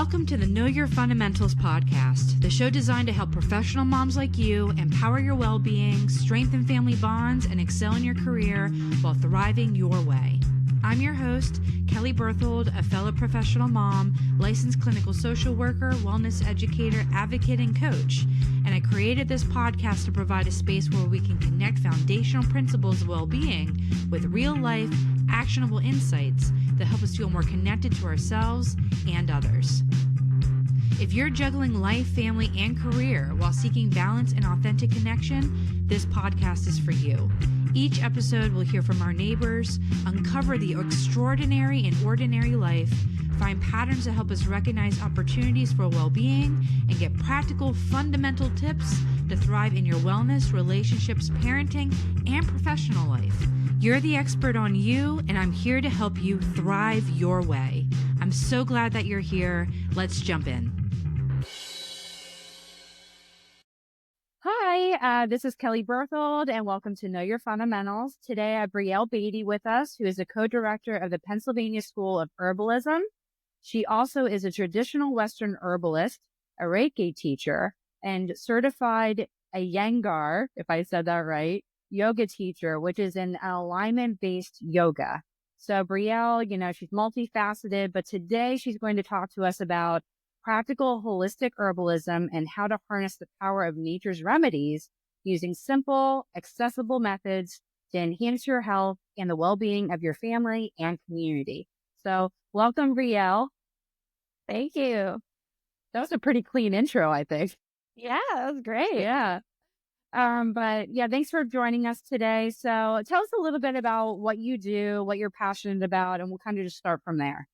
Welcome to the Know Your Fundamentals podcast, the show designed to help professional moms like you empower your well-being, strengthen family bonds, and excel in your career while thriving your way. I'm your host, Kelly Berthold, a fellow professional mom, licensed clinical social worker, wellness educator, advocate, and coach. And I created this podcast to provide a space where we can connect foundational principles of well-being with real-life, actionable insights that help us feel more connected to ourselves and others. If you're juggling life, family, and career while seeking balance and authentic connection, this podcast is for you. Each episode, we'll hear from our neighbors, uncover the extraordinary in ordinary life, find patterns that help us recognize opportunities for well-being, and get practical, fundamental tips to thrive in your wellness, relationships, parenting, and professional life. You're the expert on you, and I'm here to help you thrive your way. I'm so glad that you're here. Let's jump in. Hi, this is Kelly Berthold, and welcome to Know Your Fundamentals. Today, I have Briel Beaty with us, who is the co-director of the Pennsylvania School of Herbalism. She also is a traditional Western herbalist, a Reiki teacher, and certified Iyengar, if I said that right, yoga teacher, which is an alignment-based yoga. So Briel, she's multifaceted, but today she's going to talk to us about practical holistic herbalism and how to harness the power of nature's remedies using simple, accessible methods to enhance your health and the well-being of your family and community. So welcome, Briel. Thank you. That was a pretty clean intro, I think. Yeah, that was great. Yeah. But thanks for joining us today. So tell us a little bit about what you do, what you're passionate about, and we'll kind of just start from there.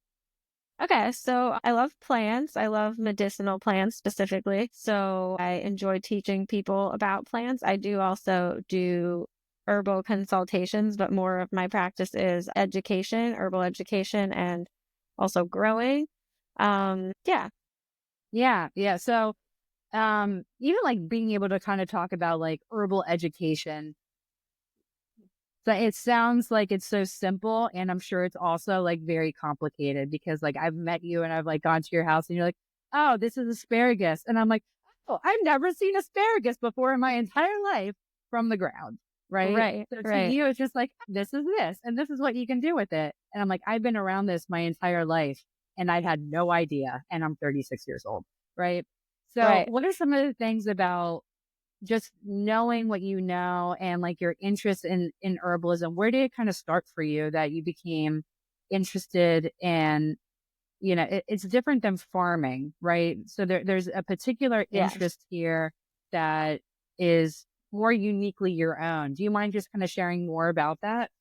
Okay, so I love plants. I love medicinal plants specifically. So I enjoy teaching people about plants. I do also do herbal consultations, but more of my practice is education, herbal education, and also growing. Yeah. So, even like being able to kind of talk about like herbal education. So it sounds like it's so simple, and I'm sure it's also like very complicated because like I've met you and I've like gone to your house and you're like, oh, this is asparagus. And I'm like, oh, I've never seen asparagus before in my entire life from the ground. Right. So to you, it's just like, this is this, and this is what you can do with it. And I'm like, I've been around this my entire life and I had no idea. And I'm 36 years old. Right. So what are some of the things about just knowing what you know and like your interest in herbalism? Where did it kind of start for you that you became interested in, it's different than farming, right? So there's a particular interest here that is more uniquely your own. Do you mind just kind of sharing more about that?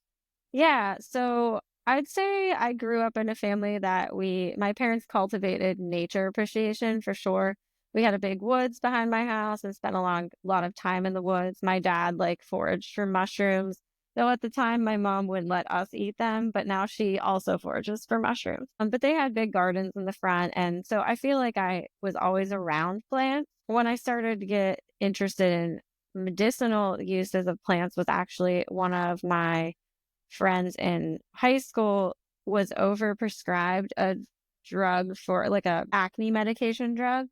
Yeah. So I'd say I grew up in a family that my parents cultivated nature appreciation for sure. We had a big woods behind my house and spent a lot of time in the woods. My dad foraged for mushrooms, though at the time my mom wouldn't let us eat them, but now she also forages for mushrooms. But they had big gardens in the front. And so I feel like I was always around plants. When I started to get interested in medicinal uses of plants was actually one of my friends in high school was overprescribed a drug for like a acne medication drug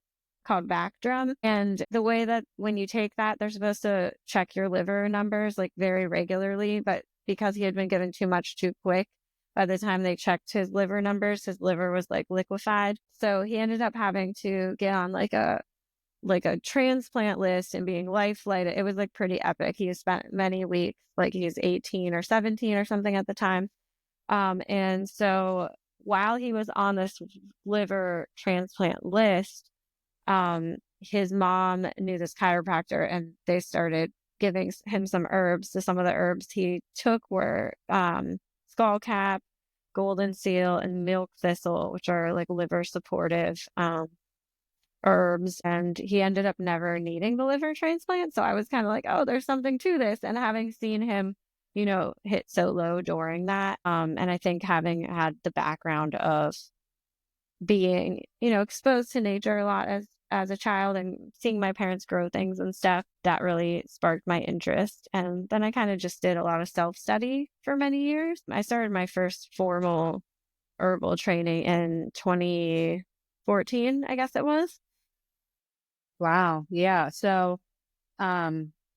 called Bactrim. And the way that when you take that, they're supposed to check your liver numbers like very regularly. But because he had been given too much too quick, by the time they checked his liver numbers, his liver was like liquefied. So he ended up having to get on like a transplant list and being life flighted. It was like pretty epic. He spent many weeks, like he's 18 or 17 or something at the time. And so while he was on this liver transplant list, his mom knew this chiropractor and they started giving him some herbs. So some of the herbs he took were skullcap, golden seal, and milk thistle, which are like liver supportive herbs. And he ended up never needing the liver transplant. So I was kind of like, oh, there's something to this. And having seen him, hit so low during that. And I think having had the background of being, exposed to nature a lot as a child and seeing my parents grow things and stuff, that really sparked my interest. And then I kind of just did a lot of self-study for many years. I started my first formal herbal training in 2014, I guess it was. Wow. Yeah. So,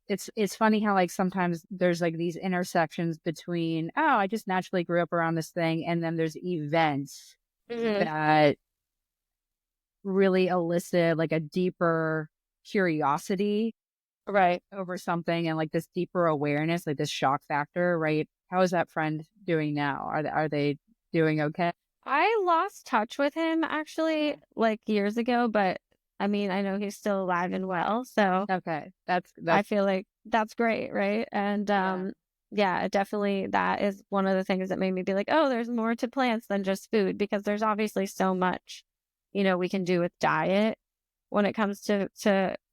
it's funny how like sometimes there's like these intersections between, oh, I just naturally grew up around this thing, and then there's events Hmm. that really elicit like a deeper curiosity Right. over something, and like this deeper awareness, like this shock factor, right? How is that friend doing now? Are they doing okay? I lost touch with him actually like years ago, but I mean, I know he's still alive and well, so Okay. I That's feel like that's great, right? And yeah. yeah, definitely that is one of the things that made me be like, oh, there's more to plants than just food because there's obviously so much, we can do with diet when it comes to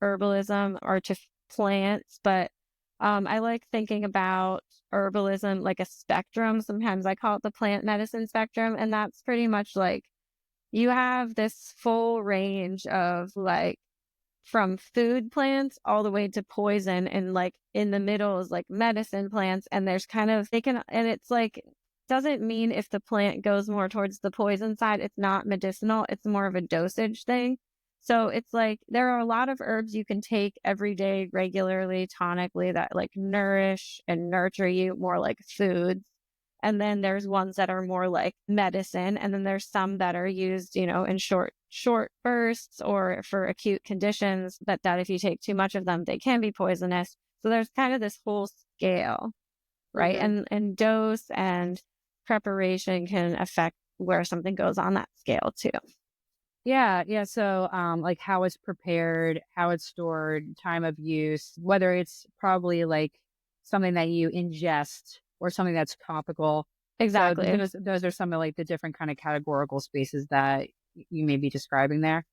herbalism or to plants, but I like thinking about herbalism like a spectrum. Sometimes I call it the plant medicine spectrum, and that's pretty much like you have this full range of like from food plants all the way to poison, and like in the middle is like medicine plants, and there's kind of they can, and it's like doesn't mean if the plant goes more towards the poison side it's not medicinal, it's more of a dosage thing. So it's like there are a lot of herbs you can take every day regularly tonically that like nourish and nurture you more like foods, and then there's ones that are more like medicine, and then there's some that are used, in short bursts or for acute conditions, but that if you take too much of them they can be poisonous. So there's kind of this whole scale, right? Hmm. And dose and preparation can affect where something goes on that scale too. Yeah, yeah. So, like how it's prepared, how it's stored, time of use, whether it's probably like something that you ingest or something that's topical. So Exactly. those are some of like the different kind of categorical spaces that you may be describing there.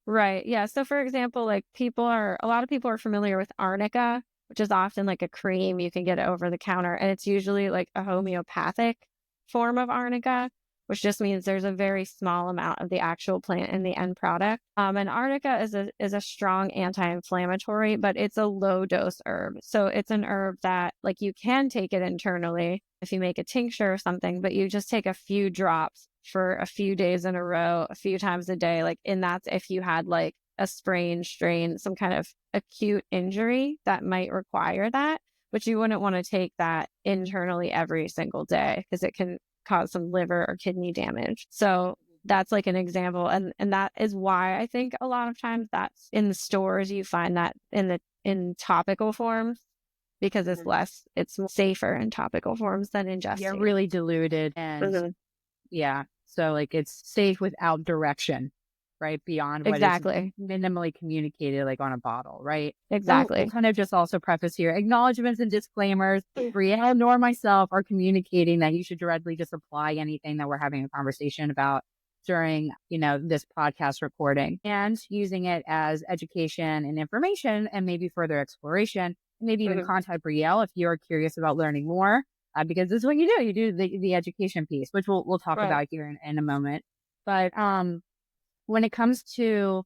Right. Yeah. So for example, like a lot of people are familiar with arnica, which is often like a cream you can get over the counter. And it's usually like a homeopathic form of arnica, which just means there's a very small amount of the actual plant in the end product. And arnica is a strong anti-inflammatory, but it's a low dose herb. So it's an herb that like you can take it internally if you make a tincture or something, but you just take a few drops for a few days in a row, a few times a day. Like, and that's if you had like a sprain, strain, some kind of acute injury that might require that, but you wouldn't want to take that internally every single day because it can cause some liver or kidney damage. So that's like an example. And that is why I think a lot of times that's in the stores, you find that in topical forms because Mhm. it's safer in topical forms than Yeah, ingesting it. really diluted, and Mhm. yeah, so like it's safe without direction, right? Beyond what is Exactly. minimally communicated, like on a bottle, right? So we'll Exactly. kind of just also preface here acknowledgments and disclaimers. Brielle nor myself are communicating that you should directly just apply anything that we're having a conversation about during, this podcast recording, and using it as education and information and maybe further exploration. Maybe even Mhm. contact Brielle if you're curious about learning more, because this is what you do. You do the education piece, which we'll talk Right. about here in a moment. But when it comes to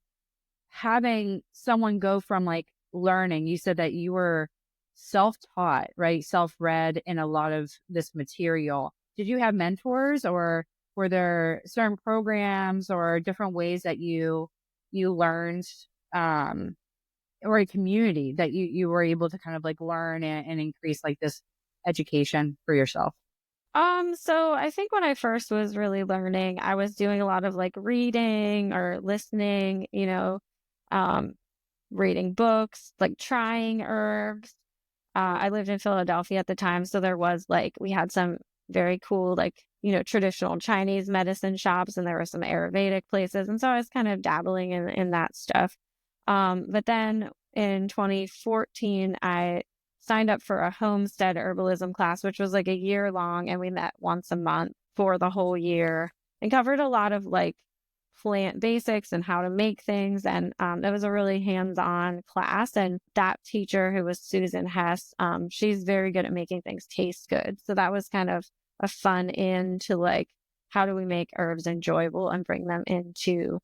having someone go from like learning, you said that you were self-taught, right? Self-read in a lot of this material. Did you have mentors, or were there certain programs or different ways that you learned, um, or a community that you were able to kind of like learn and increase like this education for yourself? So I think when I first was really learning, I was doing a lot of like reading or listening, um, reading books, like trying herbs. I lived in Philadelphia at the time, so there was like we had some very cool like, traditional Chinese medicine shops, and there were some Ayurvedic places, and so I was kind of dabbling in that stuff. But then in 2014, I signed up for a homestead herbalism class, which was like a year long, and we met once a month for the whole year and covered a lot of like plant basics and how to make things. And it was a really hands-on class. And that teacher, who was Susan Hess, she's very good at making things taste good. So that was kind of a fun into like how do we make herbs enjoyable and bring them into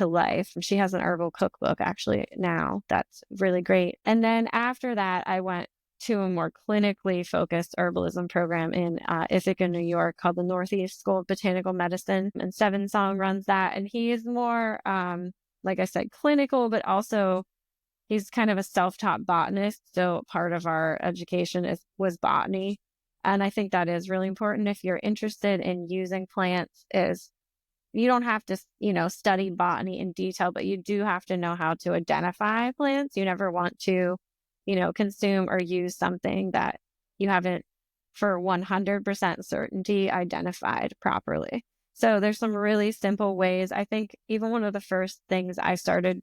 life. She has an herbal cookbook actually now that's really great. And then after that, I went to a more clinically focused herbalism program in Ithaca, New York, called the Northeast School of Botanical Medicine. And Seven Song runs that. And he is more, like I said, clinical, but also he's kind of a self-taught botanist. So part of our education was botany. And I think that is really important if you're interested in using plants. Is you don't have to, study botany in detail, but you do have to know how to identify plants. You never want to, consume or use something that you haven't for 100% certainty identified properly. So there's some really simple ways. I think even one of the first things I started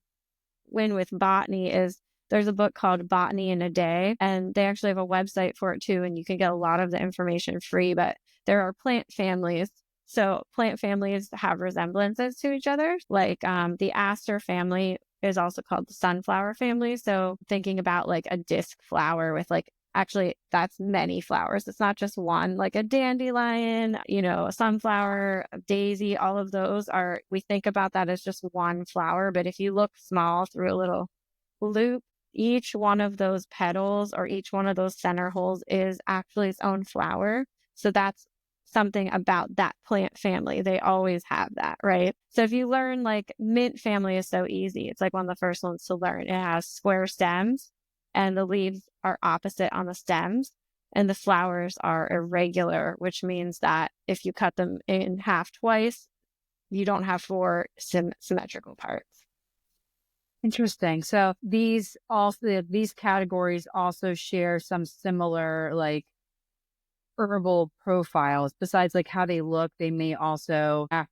with botany is there's a book called Botany in a Day, and they actually have a website for it too. And you can get a lot of the information free, but there are plant families. So plant families have resemblances to each other. Like the aster family is also called the sunflower family. So thinking about like a disc flower with actually that's many flowers. It's not just one, like a dandelion, a sunflower, a daisy, all of those we think about that as just one flower. But if you look small through a little loop, each one of those petals or each one of those center holes is actually its own flower. So that's something about that plant family. They always have that, right? So if you learn, like, mint family is so easy. It's like one of the first ones to learn. It has square stems and the leaves are opposite on the stems and the flowers are irregular, which means that if you cut them in half twice, you don't have four symmetrical parts. Interesting. So these categories also share some similar like herbal profiles. Besides like how they look, they may also act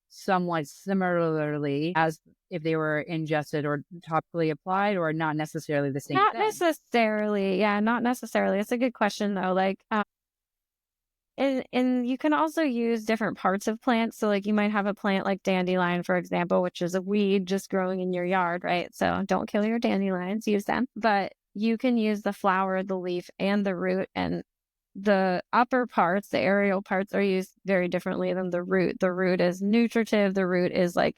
somewhat similarly as if they were ingested or topically applied, or not necessarily the same Not thing. necessarily. Yeah, not necessarily. It's a good question though. Like, and you can also use different parts of plants. So like you might have a plant like dandelion, for example, which is a weed just growing in your yard, right? So don't kill your dandelions, use them. But you can use the flower, the leaf, and the root. And the upper parts, the aerial parts, are used very differently than the root. The root is nutritive. The root is like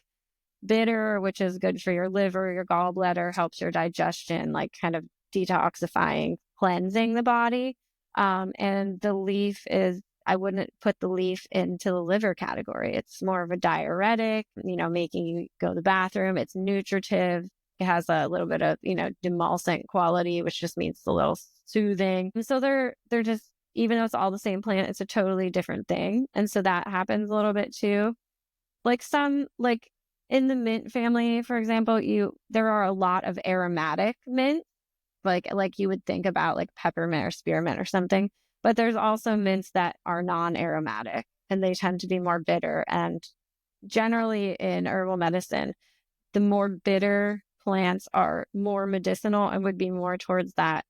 bitter, which is good for your liver, your gallbladder, helps your digestion, like kind of detoxifying, cleansing the body. And the leaf I wouldn't put the leaf into the liver category. It's more of a diuretic, making you go to the bathroom. It's nutritive. It has a little bit of, demulcent quality, which just means a little soothing. And so they're just, even though it's all the same plant, it's a totally different thing. And so that happens a little bit too. Like in the mint family, for example, there are a lot of aromatic mint, like you would think about like peppermint or spearmint or something. But there's also mints that are non-aromatic and they tend to be more bitter. And generally in herbal medicine, the more bitter plants are more medicinal and would be more towards that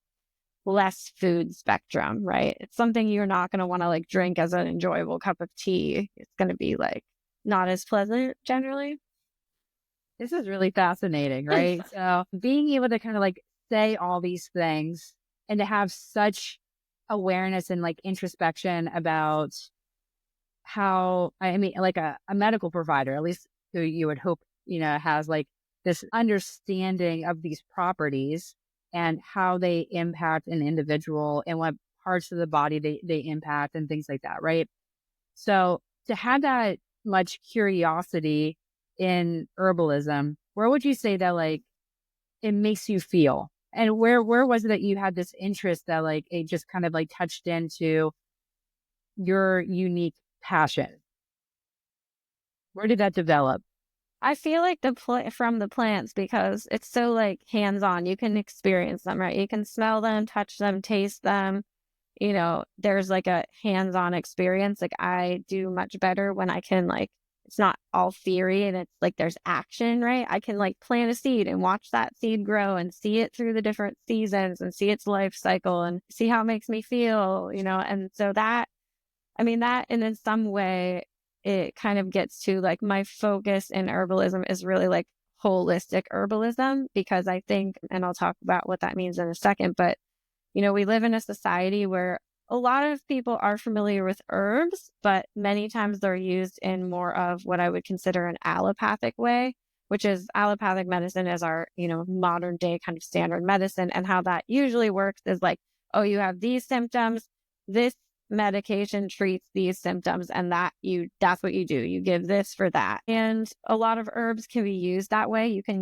less food spectrum, right? It's something you're not going to want to like drink as an enjoyable cup of tea. It's going to be like not as pleasant generally. This is really fascinating, right? So being able to kind of like say all these things and to have such awareness and like introspection about how, I mean, like a medical provider, at least who you would hope, has like this understanding of these properties and how they impact an individual and what parts of the body they impact and things like that, right? So to have that much curiosity in herbalism, where would you say that like it makes you feel? And where was it that you had this interest that like it just kind of like touched into your unique passion? Where did that develop? I feel like from the plants, because it's so like hands-on. You can experience them, right? You can smell them, touch them, taste them. There's like a hands-on experience. Like I do much better when I can like, it's not all theory and it's like there's action, right? I can like plant a seed and watch that seed grow and see it through the different seasons and see its life cycle and see how it makes me feel, and so that, and in some way it kind of gets to like my focus in herbalism is really like holistic herbalism, because I think, and I'll talk about what that means in a second, but we live in a society where a lot of people are familiar with herbs, but many times they're used in more of what I would consider an allopathic way, which is allopathic medicine is our, modern day kind of standard medicine. And how that usually works is like, oh, you have these symptoms, this medication treats these symptoms, and that's what you do. You give this for that. And a lot of herbs can be used that way. You could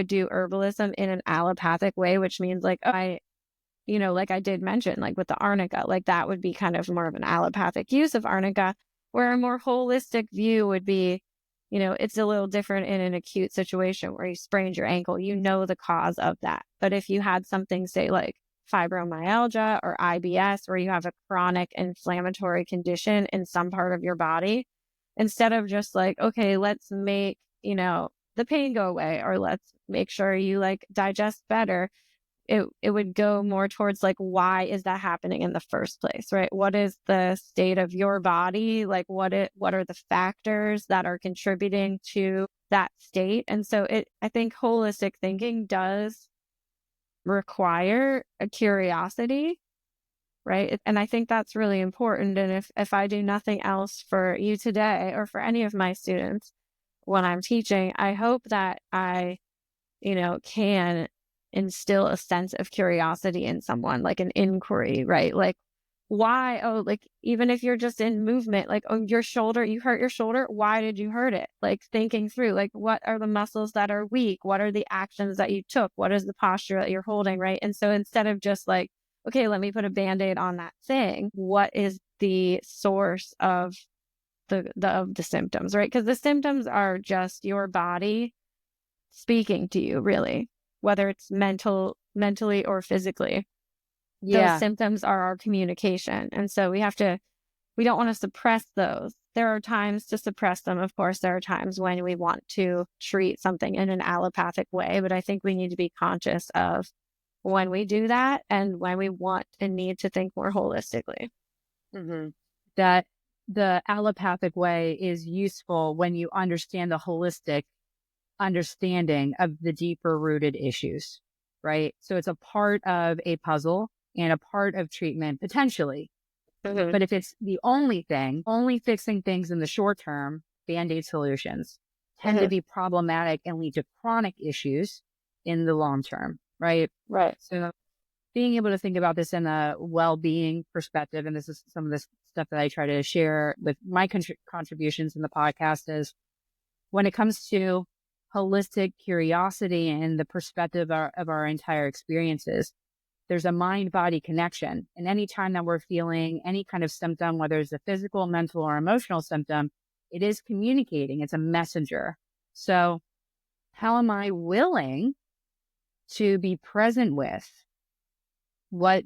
do herbalism in an allopathic way, which means like, like I did mention, like with the arnica, like that would be kind of more of an allopathic use of arnica, where a more holistic view would be, it's a little different in an acute situation where you sprained your ankle, the cause of that. But if you had something, say like fibromyalgia or IBS, where you have a chronic inflammatory condition in some part of your body, instead of just like, okay, let's make, the pain go away, or let's make sure you like digest better, it would go more towards like, why is that happening in the first place, right? What is the state of your body? Like what are the factors that are contributing to that state? And so I think holistic thinking does require a curiosity, right? And I think that's really important. And if I do nothing else for you today or for any of my students when I'm teaching, I hope that I, can instill a sense of curiosity in someone, like an inquiry, right? Like, why? Oh, like, even if you're just in movement, like, oh, you hurt your shoulder. Why did you hurt it? Like, thinking through, like, what are the muscles that are weak? What are the actions that you took? What is the posture that you're holding, right? And so instead of just like, okay, let me put a Band-Aid on that thing, what is the source of the symptoms, right? Because the symptoms are just your body speaking to you, really, whether it's mentally or physically. Yeah. Those symptoms are our communication. And so we don't want to suppress those. There are times to suppress them. Of course, there are times when we want to treat something in an allopathic way, but I think we need to be conscious of when we do that and when we want and need to think more holistically. Mm-hmm. That the allopathic way is useful when you understand the holistic understanding of the deeper rooted issues, right? So it's a part of a puzzle and a part of treatment potentially. Mm-hmm. But if it's the only thing, only fixing things in the short term, Band-Aid solutions tend to be problematic and lead to chronic issues in the long term, right? Right. So being able to think about this in a well-being perspective, and this is some of this stuff that I try to share with my contributions in the podcast, is when it comes to holistic curiosity and the perspective of our entire experiences, there's a mind-body connection. And anytime that we're feeling any kind of symptom, whether it's a physical, mental, or emotional symptom, it is communicating. It's a messenger. So how am I willing to be present with what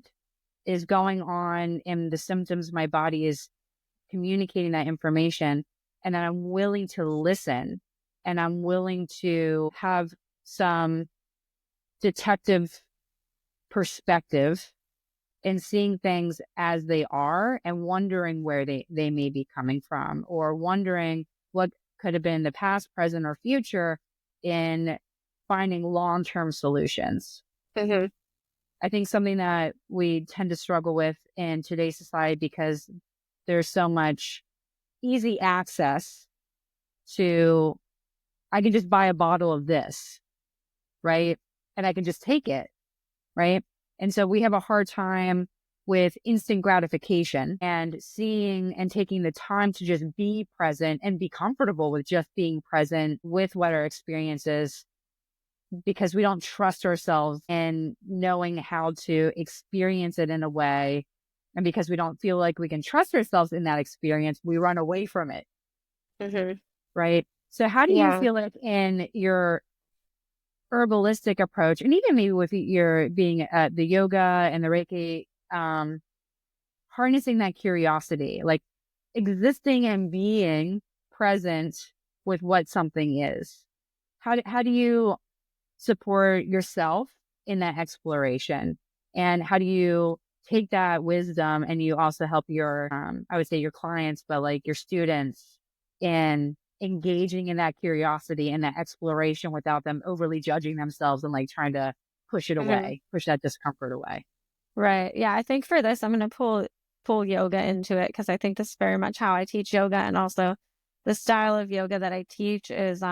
is going on in the symptoms my body is communicating that information, and that I'm willing to listen, and I'm willing to have some detective perspective in seeing things as they are and wondering where they may be coming from, or wondering what could have been the past, present, or future in finding long-term solutions. Mm-hmm. I think something that we tend to struggle with in today's society, because there's so much easy access to, I can just buy a bottle of this, right? And I can just take it, right? And so we have a hard time with instant gratification and seeing and taking the time to just be present and be comfortable with just being present with what our experience is, because we don't trust ourselves in knowing how to experience it in a way. And because we don't feel like we can trust ourselves in that experience, we run away from it. Mm-hmm. Right. So how do you feel like in your herbalistic approach, and even maybe with your being at the yoga and the Reiki, harnessing that curiosity, like existing and being present with what something is? How do you support yourself in that exploration? And how do you take that wisdom and you also help your, I would say your clients, but like your students in engaging in that curiosity and that exploration without them overly judging themselves and like trying to push it away, push that discomfort away? Right. Yeah. I think for this, I'm going to pull yoga into it, because I think this is very much how I teach yoga. And also the style of yoga that I teach is,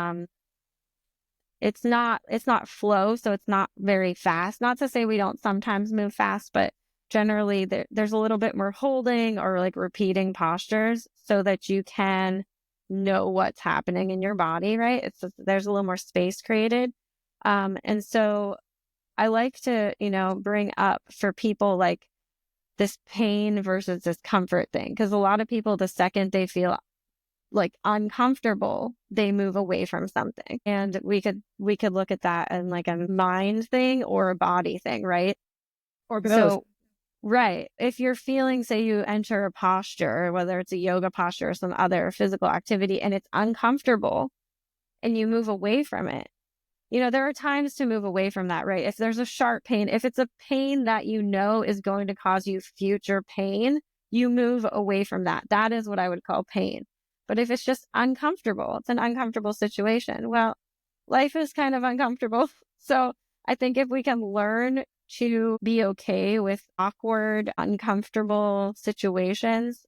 it's not flow. So it's not very fast. Not to say we don't sometimes move fast, but generally there's a little bit more holding or like repeating postures so that you can know what's happening in your body, right? It's just, there's a little more space created. And so I like to, bring up for people like this pain versus this comfort thing. Because a lot of people, the second they feel like uncomfortable, they move away from something. And we could look at that in like a mind thing or a body thing, right? Or both. So, right. If you're feeling, say you enter a posture, whether it's a yoga posture or some other physical activity, and it's uncomfortable and you move away from it, there are times to move away from that, right? If there's a sharp pain, if it's a pain that is going to cause you future pain, you move away from that. That is what I would call pain. But if it's just uncomfortable, it's an uncomfortable situation. Well, life is kind of uncomfortable. So I think if we can learn to be okay with awkward, uncomfortable situations,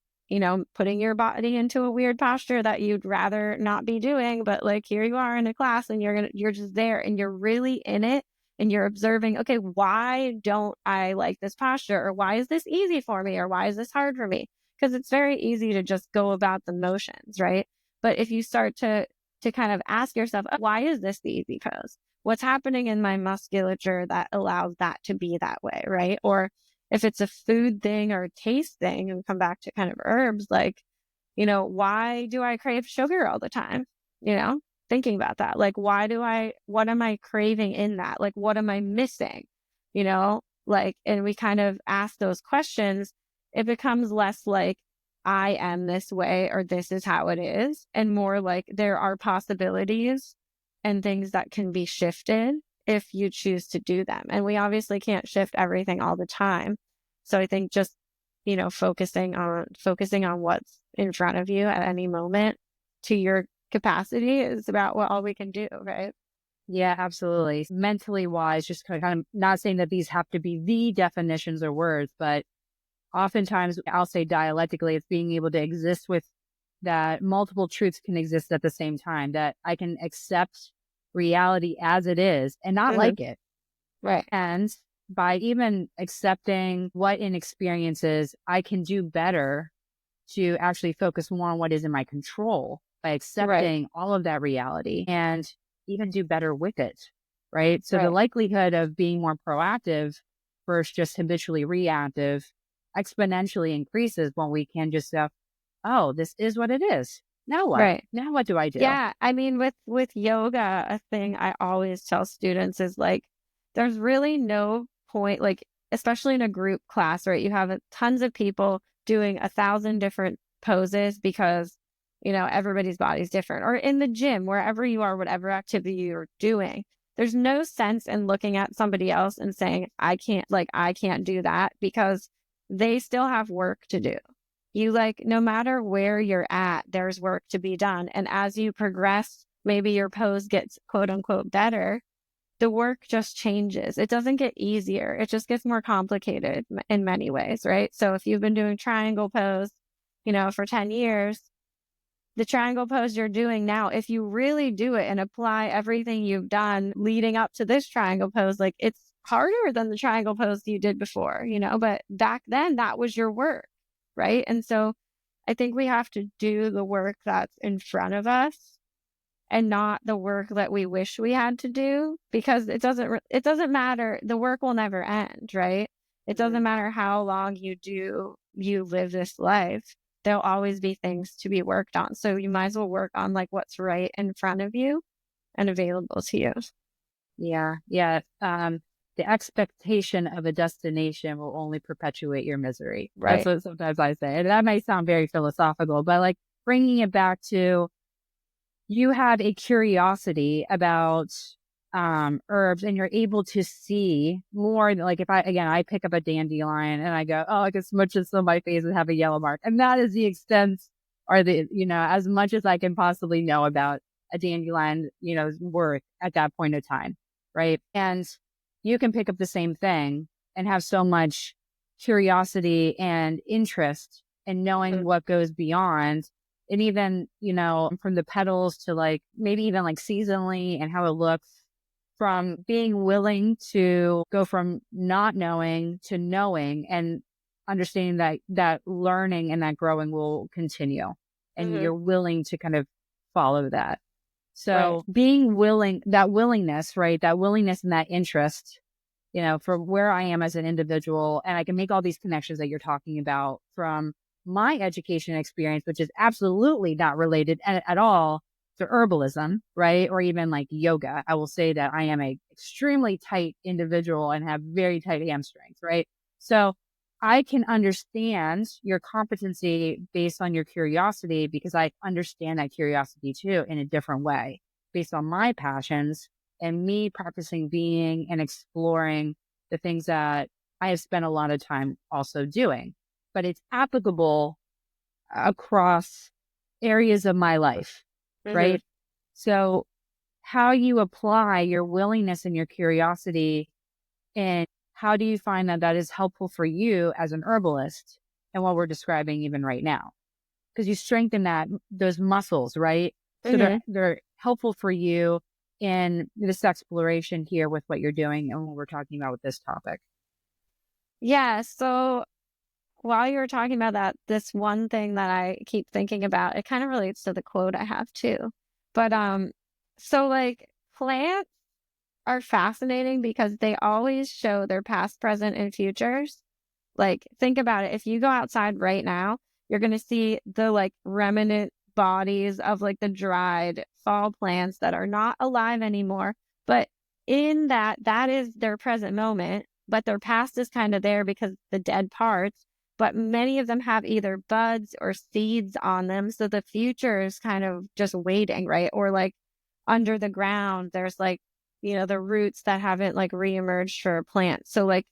putting your body into a weird posture that you'd rather not be doing, but like here you are in a class and you're just there and you're really in it and you're observing, okay, why don't I like this posture? Or why is this easy for me? Or why is this hard for me? Because it's very easy to just go about the motions, right? But if you start to kind of ask yourself, oh, why is this the easy pose? What's happening in my musculature that allows that to be that way, right? Or if it's a food thing or a taste thing, and come back to kind of herbs, like, why do I crave sugar all the time? Thinking about that, like, what am I craving in that? Like, what am I missing? And we kind of ask those questions. It becomes less like, I am this way or this is how it is, and more like there are possibilities and things that can be shifted if you choose to do them. And we obviously can't shift everything all the time. So I think just, focusing on what's in front of you at any moment to your capacity is about all we can do, right? Yeah, absolutely. Mentally wise, just kind of not saying that these have to be the definitions or words, but oftentimes I'll say dialectically, it's being able to exist with that multiple truths can exist at the same time, that I can accept reality as it is and not like it. Right. And by even accepting what in experiences, I can do better to actually focus more on what is in my control by accepting all of that reality and even do better with it. Right. So the likelihood of being more proactive versus just habitually reactive exponentially increases when we can just go, oh, this is what it is. Now what? Right. Now what do I do? Yeah. I mean, with yoga, a thing I always tell students is like, there's really no point, like, especially in a group class, right? You have tons of people doing 1,000 different poses because, everybody's body's different, or in the gym, wherever you are, whatever activity you're doing. There's no sense in looking at somebody else and saying, I can't do that, because they still have work to do. No matter where you're at, there's work to be done. And as you progress, maybe your pose gets quote unquote better. The work just changes. It doesn't get easier. It just gets more complicated in many ways, right? So if you've been doing triangle pose, for 10 years, the triangle pose you're doing now, if you really do it and apply everything you've done leading up to this triangle pose, like, it's harder than the triangle pose you did before, but back then that was your work, right? And so I think we have to do the work that's in front of us and not the work that we wish we had to do, because it doesn't matter. The work will never end, right? It doesn't matter how long you live this life. There'll always be things to be worked on. So you might as well work on like what's right in front of you and available to you. Yeah. Yeah. The expectation of a destination will only perpetuate your misery. Right. That's what sometimes I say. And that might sound very philosophical, but like bringing it back to, you have a curiosity about herbs and you're able to see more. Like if I pick up a dandelion and I go, oh, I can smudge this on my face and have a yellow mark. And that is the extent, or as much as I can possibly know about a dandelion, worth at that point of time. Right. And you can pick up the same thing and have so much curiosity and interest in knowing what goes beyond. And even, from the petals to like maybe even like seasonally and how it looks from being willing to go from not knowing to knowing, and understanding that learning and that growing will continue, and you're willing to kind of follow that. So being willing, that willingness, right? That willingness and that interest, for where I am as an individual, and I can make all these connections that you're talking about from my education experience, which is absolutely not related at all to herbalism, right? Or even like yoga. I will say that I am a extremely tight individual and have very tight hamstrings, right? So I can understand your competency based on your curiosity, because I understand that curiosity too in a different way based on my passions and me practicing being and exploring the things that I have spent a lot of time also doing. But it's applicable across areas of my life, right? So how you apply your willingness and your curiosity, and how do you find that is helpful for you as an herbalist and what we're describing even right now? Because you strengthen those muscles, right? So they're helpful for you in this exploration here with what you're doing and what we're talking about with this topic. Yeah. So while you were talking about that, this one thing that I keep thinking about, it kind of relates to the quote I have too. But so like plants are fascinating because they always show their past, present, and futures. Like, think about it. If you go outside right now, you're going to see the like remnant bodies of like the dried fall plants that are not alive anymore. But in that is their present moment, but their past is kind of there because the dead parts. But many of them have either buds or seeds on them. So the future is kind of just waiting, right? Or like under the ground, there's like, the roots that haven't like reemerged for a plant. So like,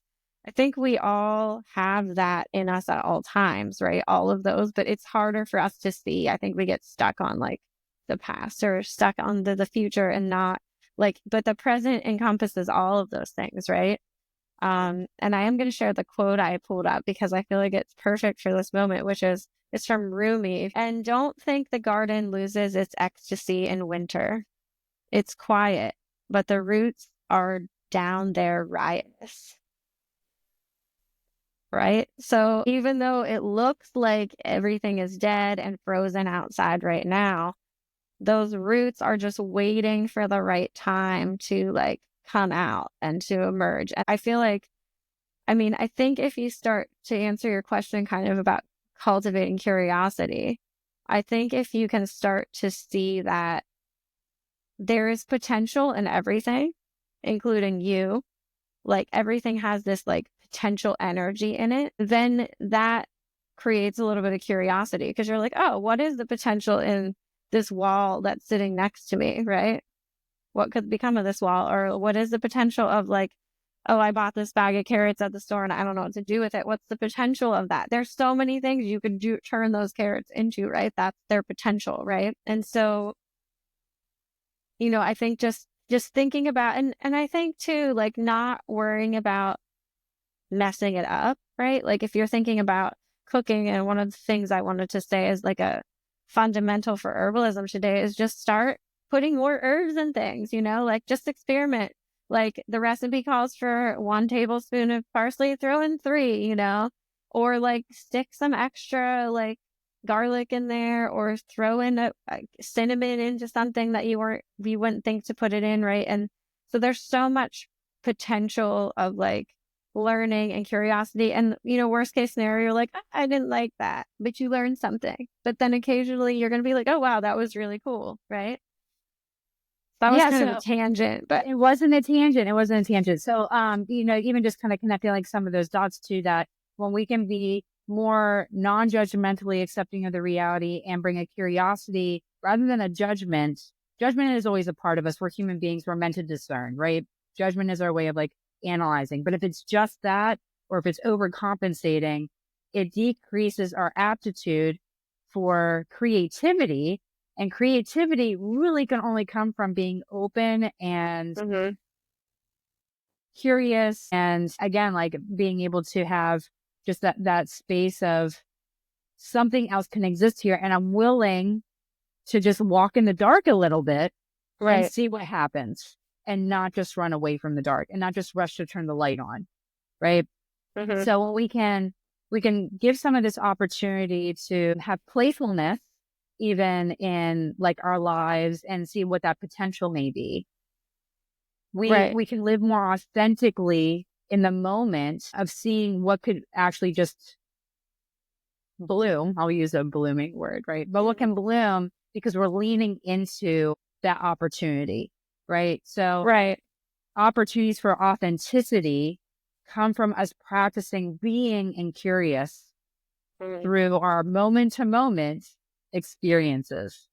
I think we all have that in us at all times, right? All of those, but it's harder for us to see. I think we get stuck on like the past or stuck on the future, and not like, but the present encompasses all of those things, right? And I am going to share the quote I pulled up because I feel like it's perfect for this moment, which is, it's from Rumi. And don't think the garden loses its ecstasy in winter. It's quiet, but the roots are down there riotous. Right? So even though it looks like everything is dead and frozen outside right now, those roots are just waiting for the right time to like come out and to emerge. And I feel like, I think if you start to answer your question kind of about cultivating curiosity, I think if you can start to see that there is potential in everything, including you, like everything has this like potential energy in it, then that creates a little bit of curiosity, because you're like, oh, what is the potential in this wall that's sitting next to me, right? What could become of this wall? Or what is the potential of like, oh, I bought this bag of carrots at the store and I don't know what to do with it. What's the potential of that? There's so many things you could do, turn those carrots into, right? That's their potential, right? And so, I think just thinking about, and I think too, like not worrying about messing it up, right? Like if you're thinking about cooking, and one of the things I wanted to say is like a fundamental for herbalism today is just start putting more herbs and things, like just experiment. Like the recipe calls for 1 tablespoon of parsley, throw in 3, or like stick some extra like garlic in there, or throw in a cinnamon into something that you wouldn't think to put it in, right? And so there's so much potential of like learning and curiosity. And worst case scenario, you're like, I didn't like that, but you learned something. But then occasionally you're going to be like, oh wow, that was really cool, right? That was kind of a tangent, but it wasn't a tangent. So, even just kind of connecting like some of those dots to that, when we can be more non-judgmentally accepting of the reality and bring a curiosity rather than a judgment. Judgment is always a part of us. We're human beings. We're meant to discern, right? Judgment is our way of like analyzing. But if it's just that, or if it's overcompensating, it decreases our aptitude for creativity. And creativity really can only come from being open and curious. And again, like being able to have just that space of something else can exist here. And I'm willing to just walk in the dark a little bit and see what happens. and not just run away from the dark and not just rush to turn the light on. Right. Mm-hmm. So we can give some of this opportunity to have playfulness even in like our lives and see what that potential may be. We can live more authentically in the moment of seeing what could actually just bloom. I'll use a blooming word, right? But what can bloom because we're leaning into that opportunity, right? So opportunities for authenticity come from us practicing being and curious through our moment to moment experiences,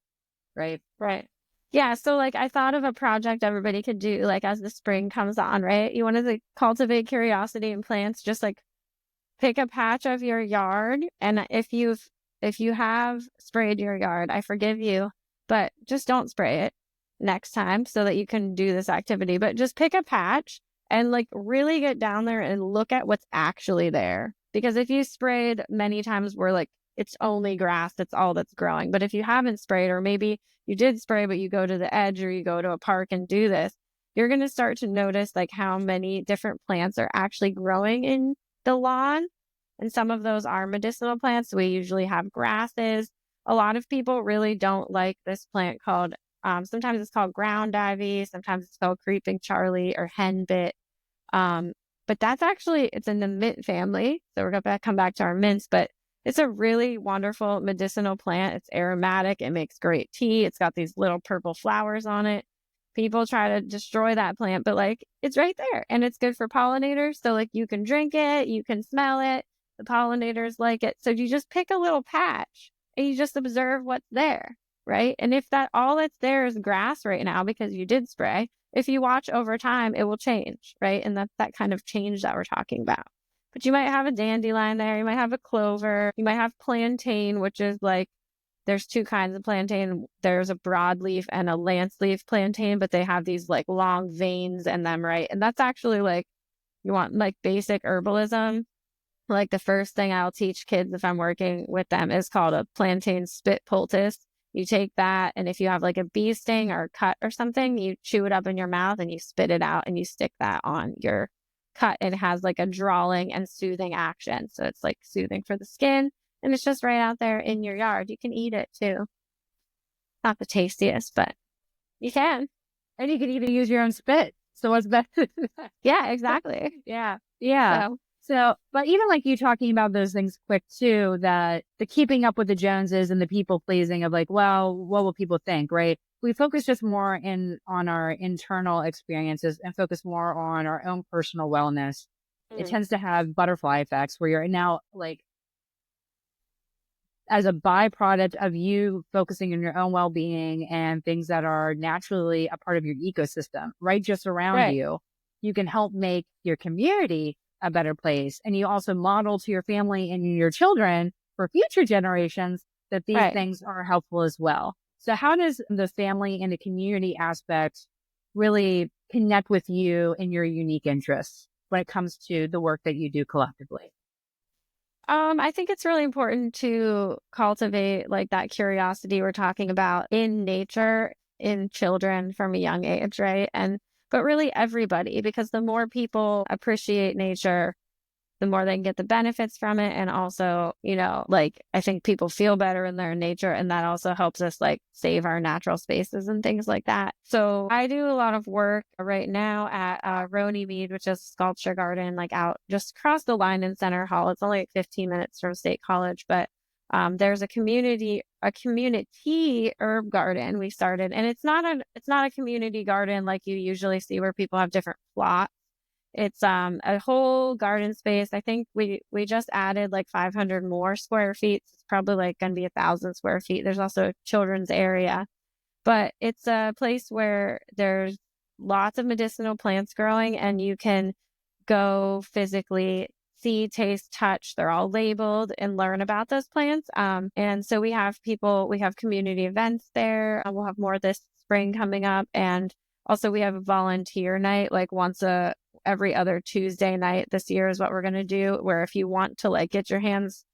right? Right. Yeah. So like I thought of a project everybody could do like as the spring comes on, right? You want to like, cultivate curiosity in plants, just like pick a patch of your yard. And if you have sprayed your yard, I forgive you, but just don't spray it next time so that you can do this activity. But just pick a patch and like really get down there and look at what's actually there. Because if you sprayed many times where like it's only grass, that's all that's growing. But if you haven't sprayed, or maybe you did spray, but you go to the edge or you go to a park and do this, you're going to start to notice like how many different plants are actually growing in the lawn. And some of those are medicinal plants. We usually have grasses. A lot of people really don't like this plant called, sometimes it's called ground ivy, sometimes it's called creeping Charlie or henbit. But that's actually, it's in the mint family. So we're going to come back to our mints, but it's a really wonderful medicinal plant. It's aromatic. It makes great tea. It's got these little purple flowers on it. People try to destroy that plant, but like it's right there and it's good for pollinators. So like you can drink it, you can smell it. The pollinators like it. So you just pick a little patch and you just observe what's there, right? And if that all that's there is grass right now because you did spray, if you watch over time, it will change, right? And that's that kind of change that we're talking about. But you might have a dandelion there. You might have a clover. You might have plantain, which is like, there's two kinds of plantain. There's a broadleaf and a lance leaf plantain, but they have these like long veins in them, right? And that's actually like, you want like basic herbalism. Like the first thing I'll teach kids if I'm working with them is called a plantain spit poultice. You take that, and if you have like a bee sting or a cut or something, you chew it up in your mouth and you spit it out and you stick that on your cut. It has like a drawing and soothing action. So it's like soothing for the skin, and it's just right out there in your yard. You can eat it too. Not the tastiest, but you can. And you can even use your own spit. So what's better? Yeah, exactly. Yeah. Yeah. So, but even like you talking about those things quick too, that the keeping up with the Joneses and the people pleasing of like, well, what will people think, right? We focus just more on our internal experiences and focus more on our own personal wellness. It tends to have butterfly effects where you're now like, as a byproduct of you focusing on your own well-being and things that are naturally a part of your ecosystem, right? Just around you, you can help make your community a better place. And you also model to your family and your children for future generations that these things are helpful as well. So how does the family and the community aspect really connect with you and your unique interests when it comes to the work that you do collectively? I think it's really important to cultivate like that curiosity we're talking about in nature, in children from a young age, right? But really everybody, because the more people appreciate nature, the more they can get the benefits from it. And also, like I think people feel better in their nature, and that also helps us like save our natural spaces and things like that. So I do a lot of work right now at Remedies, which is a sculpture garden, like out just across the line in Center Hall. It's only like 15 minutes from State College, but there's a community herb garden we started, and it's not a community garden like you usually see where people have different plots. It's a whole garden space. I think we just added like 500 more square feet. It's probably like going to be 1,000 square feet. There's also a children's area, but it's a place where there's lots of medicinal plants growing, and you can go physically see, taste, touch. They're all labeled, and learn about those plants. And so we have community events there. We'll have more this spring coming up. And also we have a volunteer night, like every other Tuesday night this year is what we're going to do, where if you want to like get your hands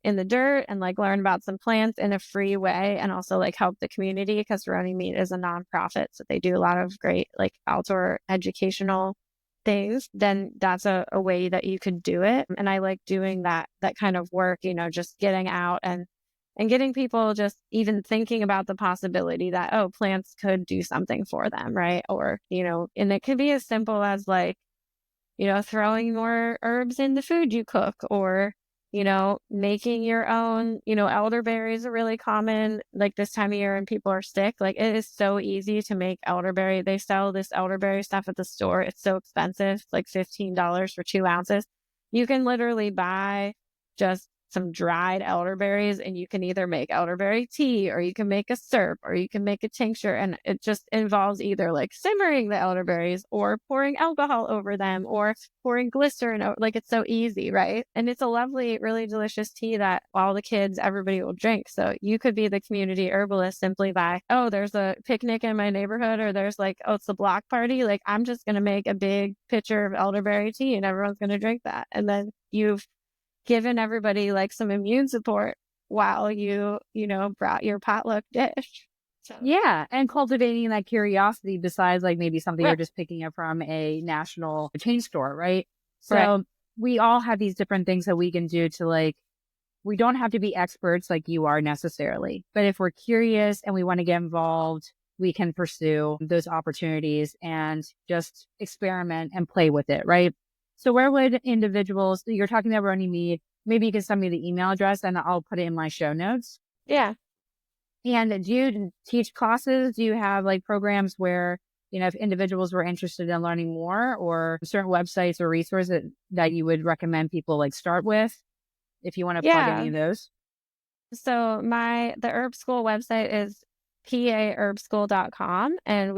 in the dirt and like learn about some plants in a free way and also like help the community, because Remedies is a nonprofit. So they do a lot of great like outdoor educational things, then that's a way that you could do it. And I like doing that kind of work, just getting out and getting people just even thinking about the possibility that, oh, plants could do something for them, right? Or, and it could be as simple as like, throwing more herbs in the food you cook, or, making your own, elderberries are really common like this time of year and people are sick. Like it is so easy to make elderberry. They sell this elderberry stuff at the store. It's so expensive. It's like $15 for 2 ounces. You can literally buy just some dried elderberries and you can either make elderberry tea, or you can make a syrup, or you can make a tincture. And it just involves either like simmering the elderberries or pouring alcohol over them or pouring glycerin. Like it's so easy, right? And it's a lovely, really delicious tea that all the kids, everybody will drink. So you could be the community herbalist simply by, oh, there's a picnic in my neighborhood, or there's like, oh, it's a block party. Like I'm just going to make a big pitcher of elderberry tea and everyone's going to drink that. And then you've given everybody like some immune support while you brought your potluck dish. So. Yeah. And cultivating that curiosity besides like maybe something you're just picking up from a national chain store, right? So we all have these different things that we can do to like, we don't have to be experts like you are necessarily, but if we're curious and we want to get involved, we can pursue those opportunities and just experiment and play with it, right? So where would individuals, you're talking about Remedies, maybe you can send me the email address and I'll put it in my show notes. Yeah. And do you teach classes? Do you have like programs where, if individuals were interested in learning more, or certain websites or resources that you would recommend people like start with, if you want to plug any of those? So the Herb School website is paherbschool.com, and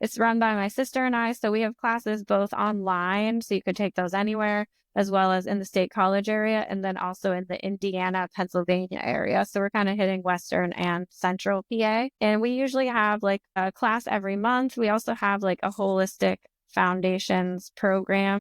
it's run by my sister and I. So we have classes both online, so you could take those anywhere, as well as in the State College area, and then also in the Indiana, Pennsylvania area. So we're kind of hitting Western and Central PA. And we usually have like a class every month. We also have like a holistic foundations program.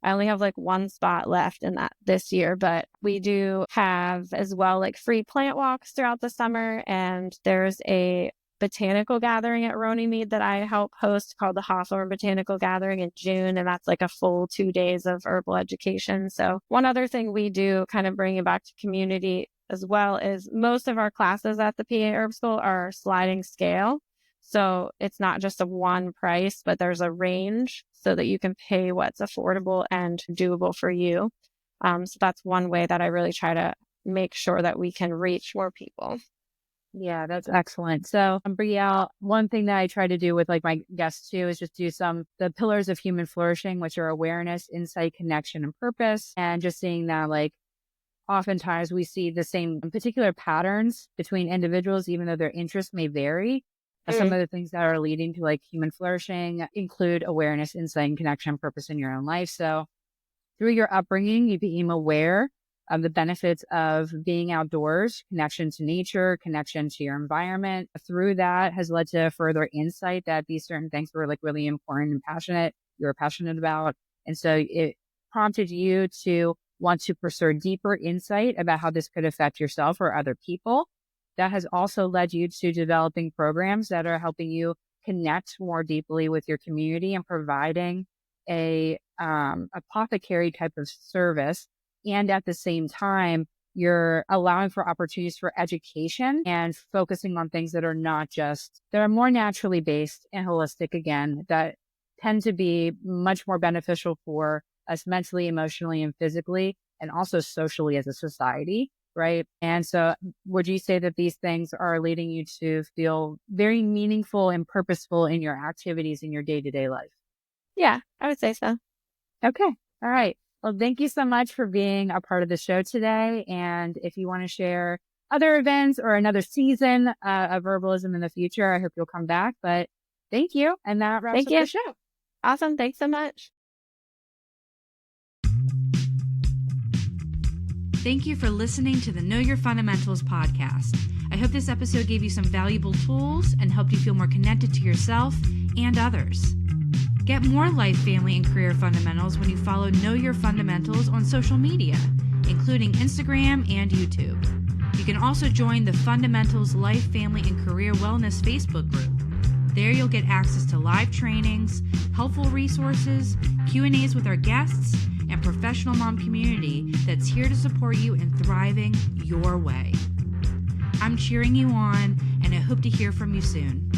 I only have like one spot left in that this year, but we do have as well like free plant walks throughout the summer. And there's a botanical gathering at Remedies that I help host called the Hawthorne Botanical Gathering in June. And that's like a full 2 days of herbal education. So one other thing we do, kind of bringing it back to community as well, is most of our classes at the PA Herb School are sliding scale. So it's not just a one price, but there's a range so that you can pay what's affordable and doable for you. So that's one way that I really try to make sure that we can reach more people. Yeah, that's excellent. So, Briel, one thing that I try to do with like my guests too is just do the pillars of human flourishing, which are awareness, insight, connection, and purpose. And just seeing that like oftentimes we see the same particular patterns between individuals, even though their interests may vary. Some of the things that are leading to like human flourishing include awareness, insight, and connection, purpose in your own life. So through your upbringing, you became aware of the benefits of being outdoors, connection to nature, connection to your environment. Through that has led to further insight that these certain things were like really important and you were passionate about. And so it prompted you to want to pursue deeper insight about how this could affect yourself or other people. That has also led you to developing programs that are helping you connect more deeply with your community and providing a apothecary type of service. And at the same time, you're allowing for opportunities for education and focusing on things that are more naturally based and holistic, again, that tend to be much more beneficial for us mentally, emotionally, and physically, and also socially as a society. Right. And so would you say that these things are leading you to feel very meaningful and purposeful in your activities in your day-to-day life? Yeah, I would say so. Okay. All right. Well, thank you so much for being a part of the show today. And if you want to share other events or another season of herbalism in the future, I hope you'll come back. But thank you. And that wraps up the show. Awesome. Thanks so much. Thank you for listening to the Know Your Fundamentals podcast. I hope this episode gave you some valuable tools and helped you feel more connected to yourself and others. Get more life, family, and career fundamentals when you follow Know Your Fundamentals on social media. including Instagram and YouTube. You can also join the Fundamentals Life, Family, and Career Wellness Facebook group. There you'll get access to live trainings, helpful resources, Q&As with our guests, and professional mom community that's here to support you in thriving your way. I'm cheering you on, and I hope to hear from you soon.